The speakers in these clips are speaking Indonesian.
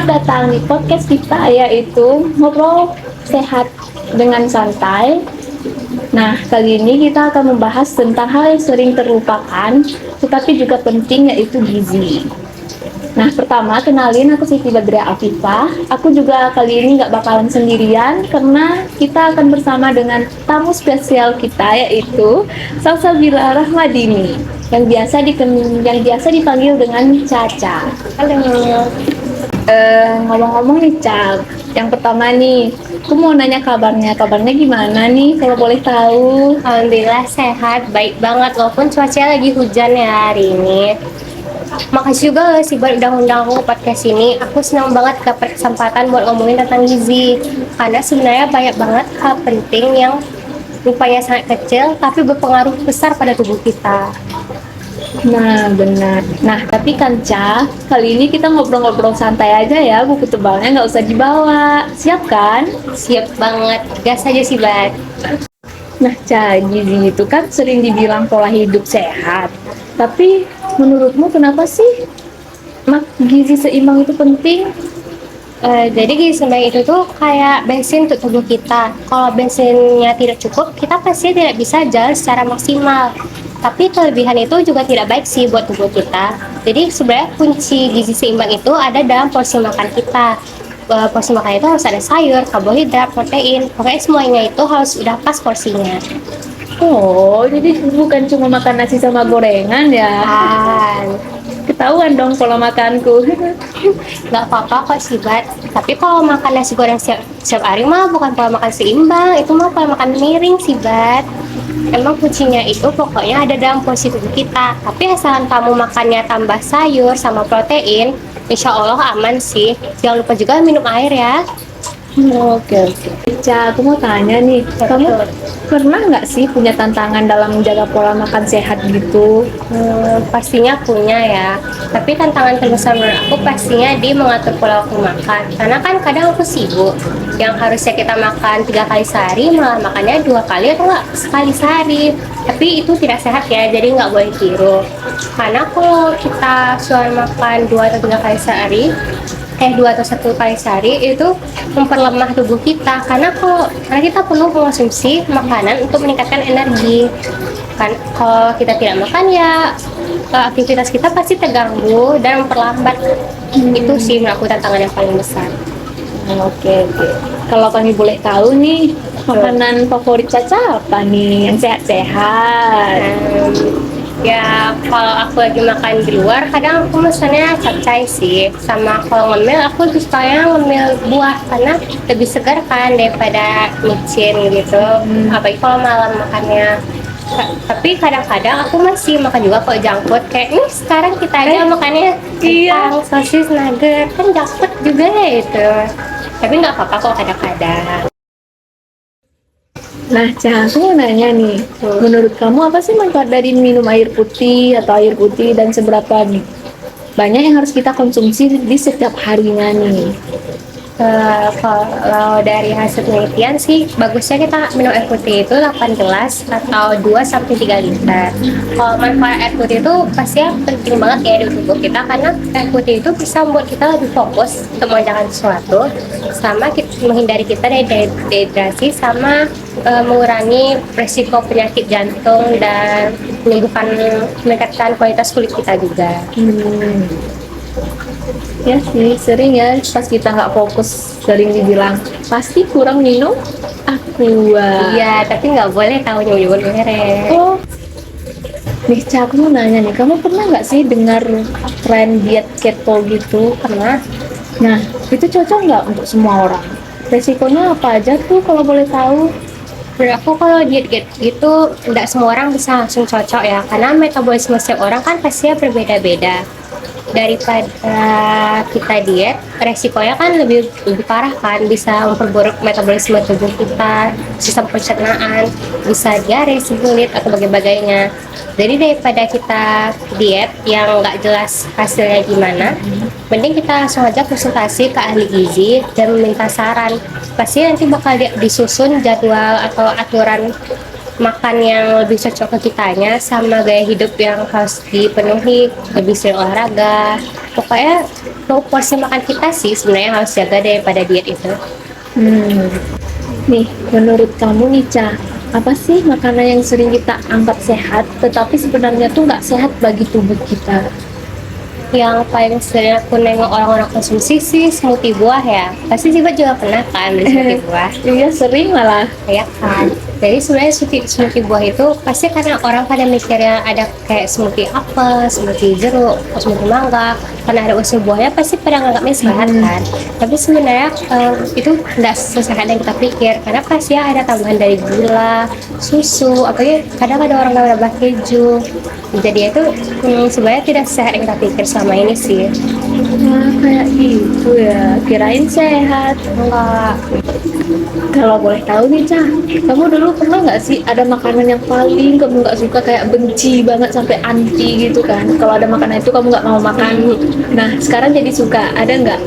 datang di podcast kita, yaitu Ngobrol Sehat dengan Santai. Nah, kali ini kita akan membahas tentang hal yang sering terlupakan, tetapi juga penting, yaitu gizi. Nah, pertama, kenalin, aku Siti Badria Afifah. Aku juga kali ini nggak bakalan sendirian, karena kita akan bersama dengan tamu spesial kita, yaitu Salsabila Rahmadini, yang biasa dipanggil dengan Caca. Halo. Ngomong-ngomong nih, Cal, yang pertama nih, aku mau nanya kabarnya gimana nih, kalau boleh tahu? Alhamdulillah sehat, baik banget walaupun cuaca lagi hujan ya hari ini. Makasih juga loh sih buat udah undang aku ke podcast ini. Aku senang banget dapat kesempatan buat ngomongin tentang gizi. Karena sebenarnya banyak banget hal penting yang rupanya sangat kecil tapi berpengaruh besar pada tubuh kita. Nah, benar. Nah, tapi kan, Ca, kali ini kita ngobrol-ngobrol santai aja ya, buku tebalnya nggak usah dibawa. Siap kan? Siap banget, gas aja sih Bat. Nah, Ca, gizi itu kan sering dibilang pola hidup sehat. Tapi menurutmu kenapa sih gizi seimbang itu penting? Jadi gizi seimbang itu tuh kayak bensin untuk tubuh kita. Kalau bensinnya tidak cukup, kita pasti tidak bisa jalan secara maksimal. Tapi kelebihan itu juga tidak baik sih buat tubuh kita. Jadi sebenarnya kunci gizi seimbang itu ada dalam porsi makan kita. Porsi makan itu harus ada sayur, karbohidrat, protein. Pokoknya semuanya itu harus udah pas porsinya. Oh, jadi bukan cuma makan nasi sama gorengan ya? Kan, Ketahuan dong kalau makanku. nggak apa-apa kok sih Bat. Tapi kalau makan nasi goreng setiap hari mah bukan pola makan seimbang, itu mah pola makan miring sih Bat. Emang kuncinya itu pokoknya ada dalam porsi tubuh kita. Tapi asalkan kamu makannya tambah sayur sama protein, insya Allah aman sih. Jangan lupa juga minum air ya. Oke. Ca, aku mau tanya nih, kamu pernah nggak sih punya tantangan dalam menjaga pola makan sehat gitu? Pastinya punya ya. Tapi tantangan terbesar menurut aku pastinya di mengatur pola waktu makan. Karena kan kadang aku sibuk. Yang harusnya kita makan 3 kali sehari, malah makannya 2 kali atau nggak sekali sehari. Tapi itu tidak sehat ya, jadi nggak boleh tiru. Karena kalau kita cuma makan 2 atau 3 kali sehari, 2 atau 1 kali sehari itu memperlemah tubuh kita karena kita perlu mengonsumsi makanan untuk meningkatkan energi. Kan kalau kita tidak makan ya aktivitas kita pasti terganggu dan memperlambat. Itu sih menurut aku tantangan yang paling besar. Oke. Kalau kami boleh tahu nih, makanan favorit Caca apa nih yang sehat-sehat? Ya kalau aku lagi makan di luar kadang aku mesennya capcay sih, sama kalau ngemil aku sukanya ngemil buah karena lebih segar kan daripada micin gitu. Apalagi kalau malam makannya. Tapi kadang-kadang aku masih makan juga kok junk food, kayak nih sekarang kita aja makannya kentang, sosis, nugget, kan junk food juga ya itu. Tapi nggak apa-apa kok kadang-kadang. Nah, Ca, aku mau nanya nih, menurut kamu apa sih manfaat dari minum air putih dan seberapa banyak yang harus kita konsumsi di setiap harinya nih? Kalau dari hasil penelitian sih bagusnya kita minum air putih itu 8 gelas atau 2 sampai 3 liter. Kalau manfaat air putih itu pasti penting banget ya di tubuh kita karena air putih itu bisa membuat kita lebih fokus untuk mengerjakan sesuatu, sama menghindari kita dari dehidrasi, sama mengurangi resiko penyakit jantung dan meningkatkan kualitas kulit kita juga. Ya sih, sering ya pas kita nggak fokus sering dibilang pasti kurang minum aqua. Iya, tapi nggak boleh tahu nyebut merek. Oh, nih Ca, aku mau nanya nih, kamu pernah nggak sih dengar tren diet keto gitu? Pernah. Nah, itu cocok nggak untuk semua orang? Resikonya apa aja tuh kalau boleh tahu? Menurut aku kalau diet gitu tidak semua orang bisa langsung cocok ya, karena metabolisme setiap orang kan pastinya berbeda-beda. Daripada kita diet, resikonya kan lebih parah kan, bisa memperburuk metabolisme tubuh kita, sistem pencernaan, bisa diare, sembelit atau sebagainya. Jadi daripada kita diet yang nggak jelas hasilnya gimana, mending kita langsung aja konsultasi ke ahli gizi dan meminta saran. Pasti nanti bakal disusun jadwal atau aturan makan yang lebih cocok ke kitanya sama gaya hidup yang harus dipenuhi, lebih sering olahraga. Pokoknya porsi makan kita sih sebenarnya harus jaga daripada diet itu. Hmm. Nih, menurut kamu nih, Ca, apa sih makanan yang sering kita anggap sehat, tetapi sebenarnya tuh nggak sehat bagi tubuh kita? Yang paling sering aku nengok orang-orang konsumsi sih smoothie buah ya. Pasti juga pernah kan beli smoothie buah. Iya, sering malah. Ya kan. Jadi sebenarnya smoothie buah itu pasti karena orang pada mikirnya ada kayak smoothie apel, smoothie jeruk, smoothie mangga. Karena ada unsur buahnya pasti pada nganggapnya sehat kan. Tapi sebenarnya itu tidak sesehat yang kita pikir karena pasti ada tambahan dari gula, susu, apalagi kadang ada orang yang nambah keju. Jadi itu sebenarnya tidak sehat yang kita pikir selama ini sih. Wah, kayak gitu ya. Kirain sehat. Enggak. Kalau boleh tahu nih, Ca, kamu dulu pernah nggak sih ada makanan yang paling kamu nggak suka, kayak benci banget sampai anti gitu kan? Kalau ada makanan itu kamu nggak mau makan. Nah, sekarang jadi suka. Ada nggak?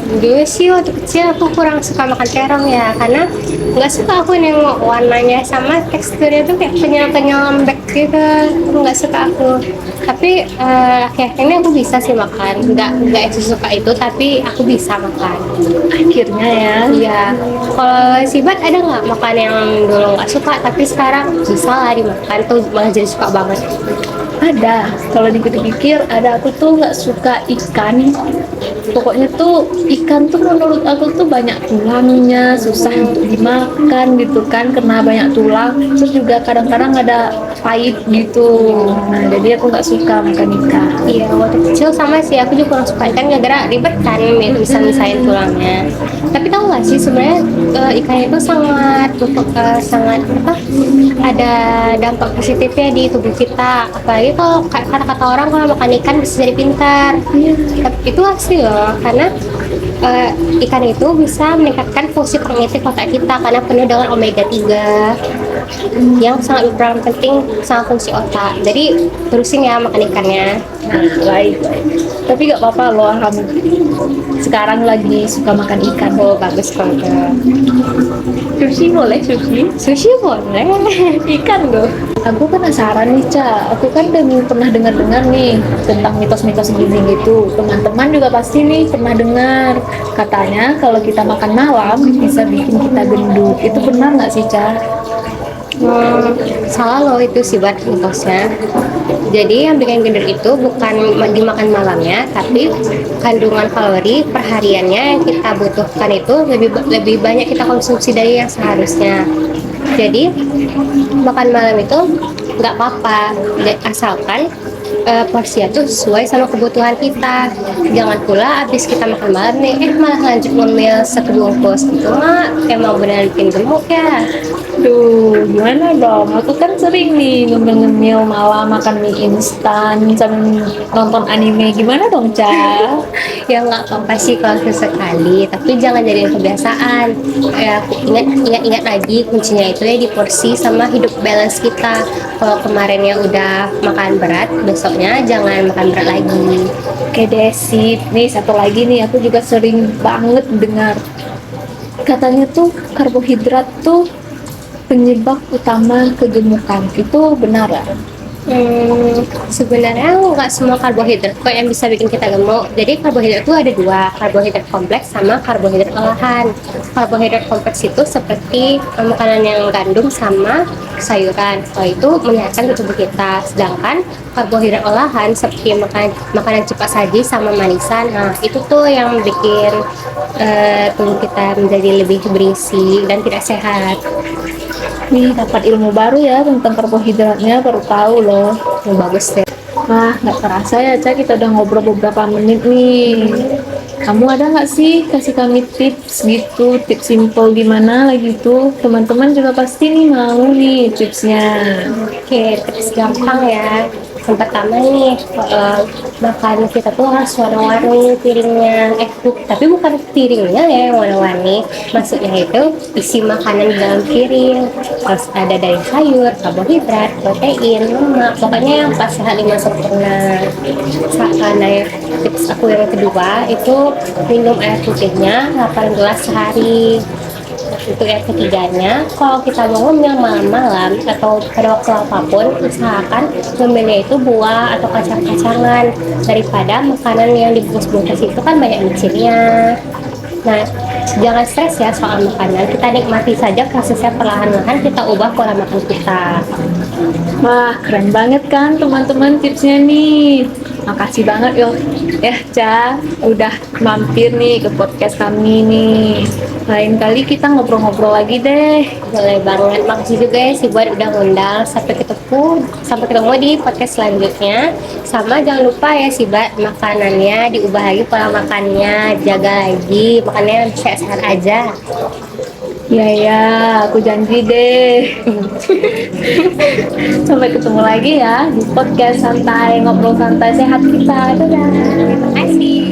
Dulu sih waktu kecil aku kurang suka makan terong ya karena nggak suka aku nengok warnanya sama teksturnya tuh kayak kenyal-kenyal lembek gitu, nggak suka aku. Tapi akhirnya aku bisa sih makan, nggak suka itu tapi aku bisa makan. Akhirnya ya. Iya, kalau Sibat ada nggak makan yang dulu nggak suka tapi sekarang bisa lah dimakan tuh malah jadi suka banget? Ada. Kalau dipikir-pikir, ada. Aku tuh nggak suka ikan. Pokoknya tuh ikan tuh menurut aku tuh banyak tulangnya, susah untuk dimakan gitu kan, karena banyak tulang. Terus juga kadang-kadang ada pahit gitu. Nah, jadi aku nggak suka makan ikan. Iya, waktu kecil sama sih aku juga kurang suka ikan gara-gara ribet kan bisa misahin tulangnya. Tapi tahu nggak sih sebenarnya ikan itu sangat apa? Ada dampak positifnya di tubuh kita. Apalagi kalau kata-kata orang kalau makan ikan bisa jadi pintar. Itu asli loh, karena ikan itu bisa meningkatkan fungsi kognitif otak kita karena penuh dengan omega 3 yang sangat berperan penting sama fungsi otak. Jadi terusin ya makan ikannya. Nah, baik. Tapi nggak apa-apa loh, kamu sekarang lagi suka makan ikan. Oh, bagus banget. Sushi boleh, sushi? Sushi boleh. Ikan loh. Aku penasaran nih, Ca. Aku kan udah pernah dengar-dengar nih tentang mitos-mitos gizi gitu. Teman-teman juga pasti nih pernah dengar. Katanya kalau kita makan malam bisa bikin kita gendut. Itu benar nggak sih, Ca? Salah loh itu sih buat mitosnya. Jadi yang bikin gendut itu bukan dimakan malamnya, tapi kandungan kalori perhariannya yang kita butuhkan itu lebih banyak kita konsumsi dari yang seharusnya. Jadi makan malam itu nggak apa-apa, asalkan porsinya tuh sesuai sama kebutuhan kita. Jangan pula habis kita makan malam nih, malah lanjut ngemil satu bungkus gitu mah emang benar bikin gemuk ya. Duh, gimana dong? Aku kan sering nih ngemil-ngemil malam makan mie instan sambil nonton anime. Gimana dong, Ca? Ya nggak apa-apa sih kalau sesekali, tapi jangan jadiin kebiasaan. Ya ingat lagi kuncinya itu ya di porsi sama hidup balance kita. Kalau kemarinnya udah makan berat, besoknya jangan makan berat lagi. Oke deh, sip. Nih, satu lagi nih, aku juga sering banget dengar. Katanya tuh karbohidrat tuh penyebab utama kegemukan. Itu benar ya? Sebenarnya nggak semua karbohidrat kok yang bisa bikin kita gemuk. Jadi karbohidrat itu ada dua, karbohidrat kompleks sama karbohidrat olahan. Karbohidrat kompleks itu seperti makanan yang gandum sama sayuran. Kalau itu menyehatkan tubuh kita. Sedangkan karbohidrat olahan seperti makanan cepat saji sama manisan, nah itu tuh yang bikin tubuh kita menjadi lebih berisi dan tidak sehat. Nih, dapat ilmu baru ya tentang karbohidratnya, baru tahu loh. Bagus deh. Wah, nggak terasa ya, Ca, kita udah ngobrol beberapa menit nih. Kamu ada nggak sih kasih kami tips gitu, tips simple gimana lagi tuh? Teman-teman juga pasti nih mau nih tipsnya. Oke, tips gampang ya. Yang pertama nih, makan kita tuh harus warna-warni piringnya. Tapi bukan piringnya ya yang warna-warni. Maksudnya itu isi makanan di dalam piring. Harus ada dari sayur, karbohidrat, protein, lemak. Pokoknya yang pas sehat 5 sempurna. Karena tips aku yang kedua itu minum air putihnya 8 gelas sehari. untuk yang ketiganya, kalau kita mau ngemil malam-malam atau pada waktu apapun, usahakan ngemilnya itu buah atau kacang-kacangan daripada makanan yang dibungkus-bungkus itu kan banyak micinnya. Nah, jangan stres ya soal makanan. Kita nikmati saja prosesnya, perlahan-lahan kita ubah pola makan kita. Wah, keren banget kan teman-teman tipsnya nih. Makasih banget yo. Ca, udah mampir nih ke podcast kami nih. Lain kali kita ngobrol-ngobrol lagi deh. Boleh banget. Makasih juga ya si Buat udah ngundang. Sampai ketemu di podcast selanjutnya. Sama jangan lupa ya si Buat, makanannya diubah lagi pola makannya, jaga lagi makannya sehat-sehat aja. Ya, aku janji deh. Sampai ketemu lagi ya di podcast santai, ngobrol santai sehat kita. Dadah. Terima kasih.